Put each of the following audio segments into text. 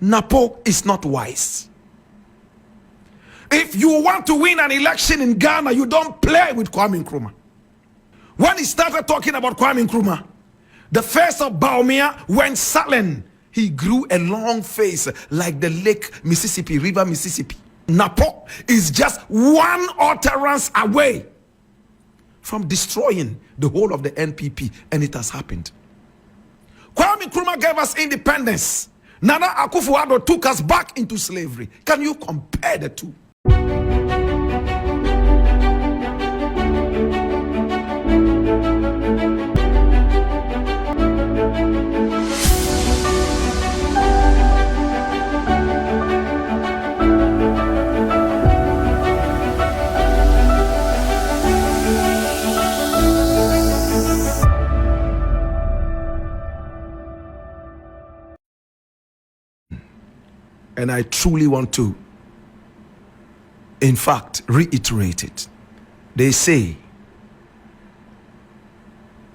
Napo is not wise. If you want to win an election in Ghana, you don't play with Kwame Nkrumah. When he started talking about Kwame Nkrumah, the face of Bawumia went silent. He grew a long face like the lake Mississippi, river Mississippi. Napo is just one utterance away from destroying the whole of the NPP, and it has happened. Kwame Nkrumah gave us independence. Nana Akufo-Addo took us back into slavery. Can you compare the two? And I truly want to, in fact, reiterate it. They say,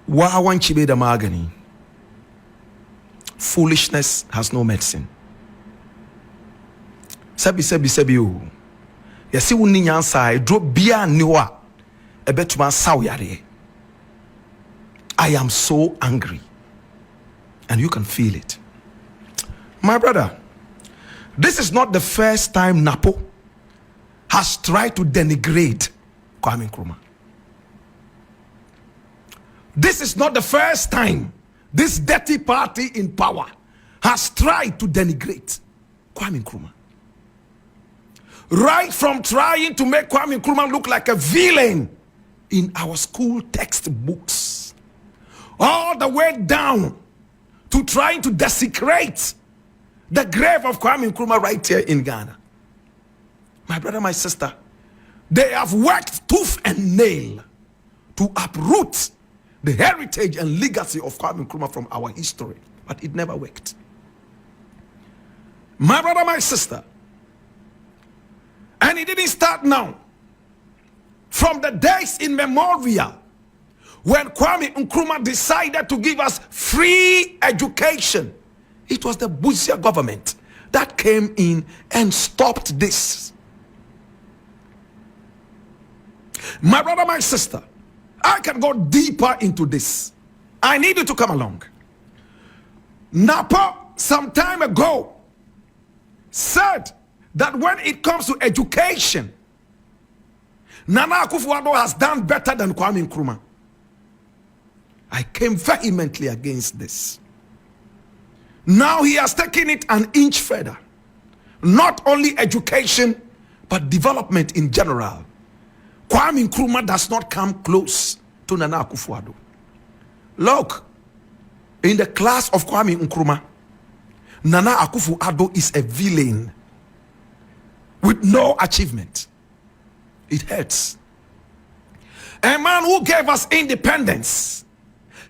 "Wawan chibe da magani." Foolishness has no medicine. Sebi o. Yesi wuni nyansa drop bia niwa ebetuma sawyare. I am so angry, and you can feel it. My brother, this is not the first time Napo has tried to denigrate Kwame Nkrumah. This is not the first time this dirty party in power has tried to denigrate Kwame Nkrumah. Right from trying to make Kwame Nkrumah look like a villain in our school textbooks, all the way down to trying to desecrate the grave of Kwame Nkrumah right here in Ghana. My brother, my sister, they have worked tooth and nail to uproot the heritage and legacy of Kwame Nkrumah from our history, but it never worked. My brother, my sister, and it didn't start now. From the days in memorial when Kwame Nkrumah decided to give us free education, it was the Busia government that came in and stopped this. My brother, my sister, I can go deeper into this. I need you to come along. Napo, some time ago, said that when it comes to education, Nana Akufo-Addo has done better than Kwame Nkrumah. I came vehemently against this. Now he has taken it an inch further. Not only education, but development in general. Kwame Nkrumah does not come close to Nana Akufo-Addo. Look, in the class of Kwame Nkrumah, Nana Akufo-Addo is a villain with no achievement. It hurts. A man who gave us independence,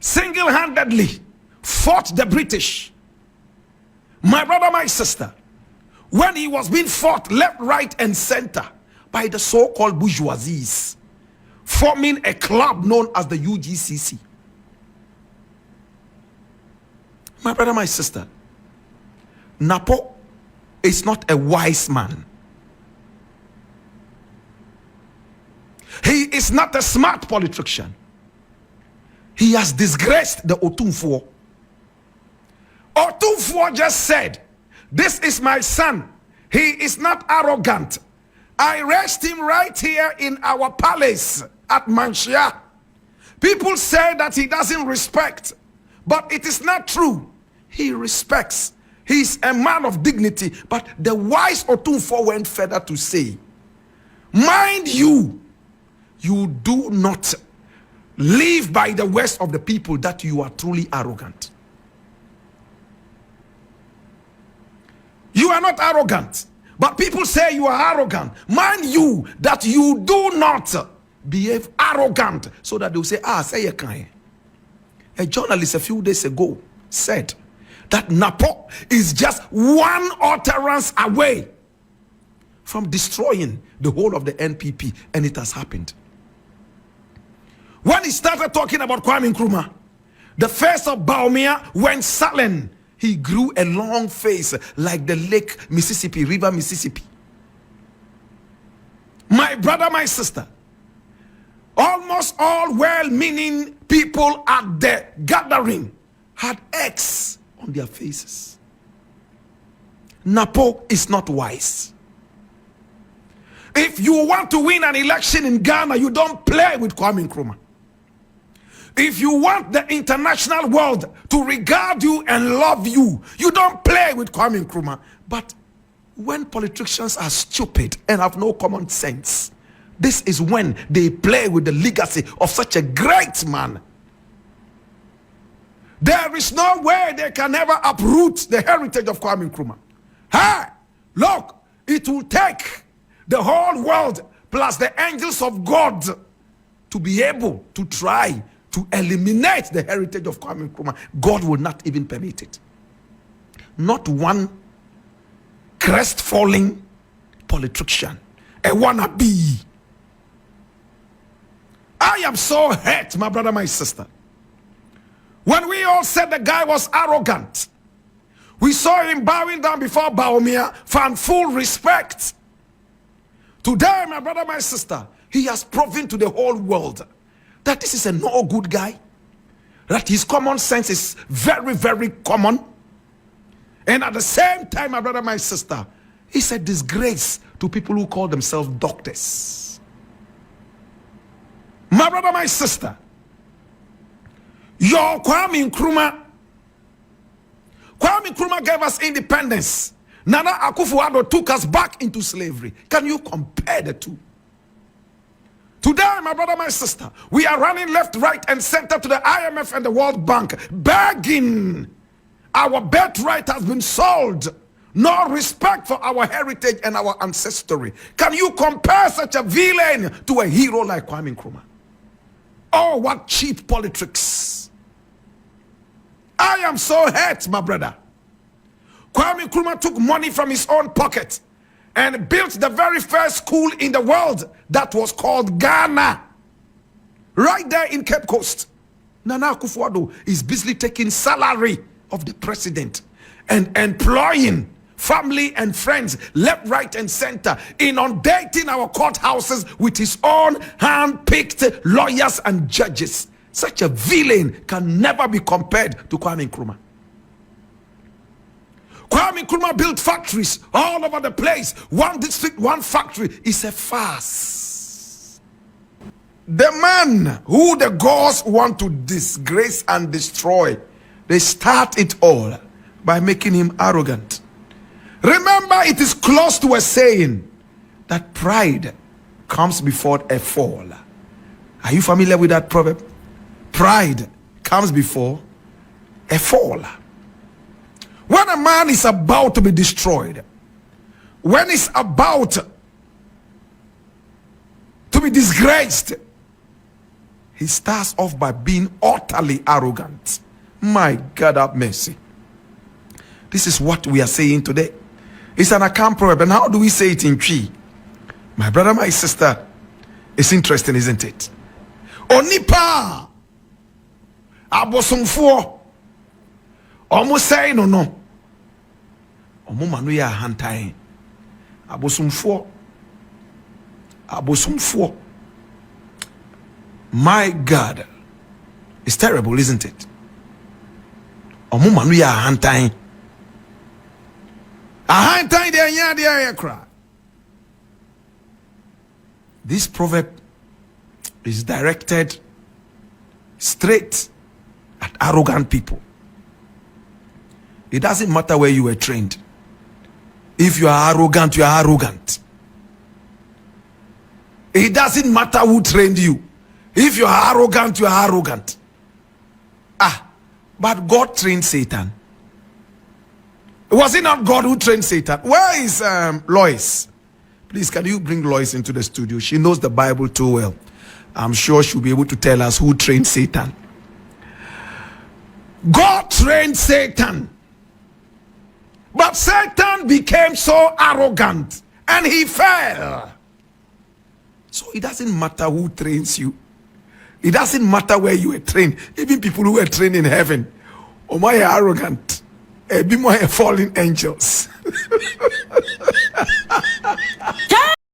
single-handedly fought the British. My brother, my sister, when he was being fought left, right, and center by the so-called bourgeoisies, forming a club known as the UGCC. My brother, my sister, Napo is not a wise man. He is not a smart politician. He has disgraced the Otumfuo. Otumfuo just said, "This is my son. He is not arrogant. I raised him right here in our palace at Manshia." People say that he doesn't respect, but it is not true. He respects. He's a man of dignity. But the wise Otumfuo went further to say, mind you, you do not live by the words of the people that you are truly arrogant. You are not arrogant, but people say you are arrogant. Mind you that you do not behave arrogant, so that they'll say, say you can. A journalist a few days ago said that Napo is just one utterance away from destroying the whole of the NPP, and it has happened. When he started talking about Kwame Nkrumah, the face of Bawumia went silent. he grew a long face like the lake Mississippi, river Mississippi. My brother, my sister, almost all well-meaning people at the gathering had X on their faces. Napo is not wise. If you want to win an election in Ghana, you don't play with Kwame Nkrumah. If you want the international world to regard you and love you, you don't play with Kwame Nkrumah. But when politicians are stupid and have no common sense, this is when they play with the legacy of such a great man. There is no way they can ever uproot the heritage of Kwame Nkrumah. Hey, look, it will take the whole world plus the angels of God to be able to try to eliminate the heritage of Kwame Nkrumah. God will not even permit it. Not one crestfallen politician, a wannabe. I am so hurt, my brother, my sister. When we all said the guy was arrogant, we saw him bowing down before Baumia, found full respect. Today, my brother, my sister, he has proven to the whole world that this is a no good guy, that his common sense is very, very common. And at the same time, my brother, my sister, it's a disgrace to people who call themselves doctors. My brother, my sister, your Kwame Nkrumah gave us independence. Nana Akufo-Addo took us back into slavery. Can you compare the two? Today, my brother, my sister, we are running left, right, and center to the IMF and the World Bank, begging. Our birthright has been sold. No respect for our heritage and our ancestry. Can you compare such a villain to a hero like Kwame Nkrumah? Oh, what cheap politics. I am so hurt, my brother. Kwame Nkrumah took money from his own pocket and built the very first school in the world that was called Ghana. Right there in Cape Coast. Nana Akufo-Addo is busily taking salary of the president and employing family and friends left, right, and center, inundating our courthouses with his own hand-picked lawyers and judges. Such a villain can never be compared to Kwame Nkrumah. Kwame Nkrumah built factories all over the place. One district, one factory is a farce. The man who the gods want to disgrace and destroy, they start it all by making him arrogant. Remember, it is close to a saying that pride comes before a fall. Are you familiar with that proverb? Pride comes before a fall. When a man is about to be destroyed, when he's about to be disgraced, he starts off by being utterly arrogant. My God, have mercy. This is what we are saying today. It's an account proverb. And how do we say it in Twi? My brother, my sister, it's interesting, isn't it? Onipa abosomfo almost say no omo manu ya hantai abosomfo my God, it's terrible, isn't it? Omo manu ya hantai de cry. This proverb is directed straight at arrogant people. It doesn't matter where you were trained. If you are arrogant, you are arrogant. It doesn't matter who trained you. If you are arrogant, you are arrogant. But God trained Satan. Was it not God who trained Satan? Where is Lois? Please, can you bring Lois into the studio? She knows the Bible too well. I'm sure she'll be able to tell us who trained Satan. God trained Satan. But Satan became so arrogant and he fell. So it doesn't matter who trains you. It doesn't matter where you were trained. Even people who were trained in heaven. Oh my, arrogant. a bit more fallen angels.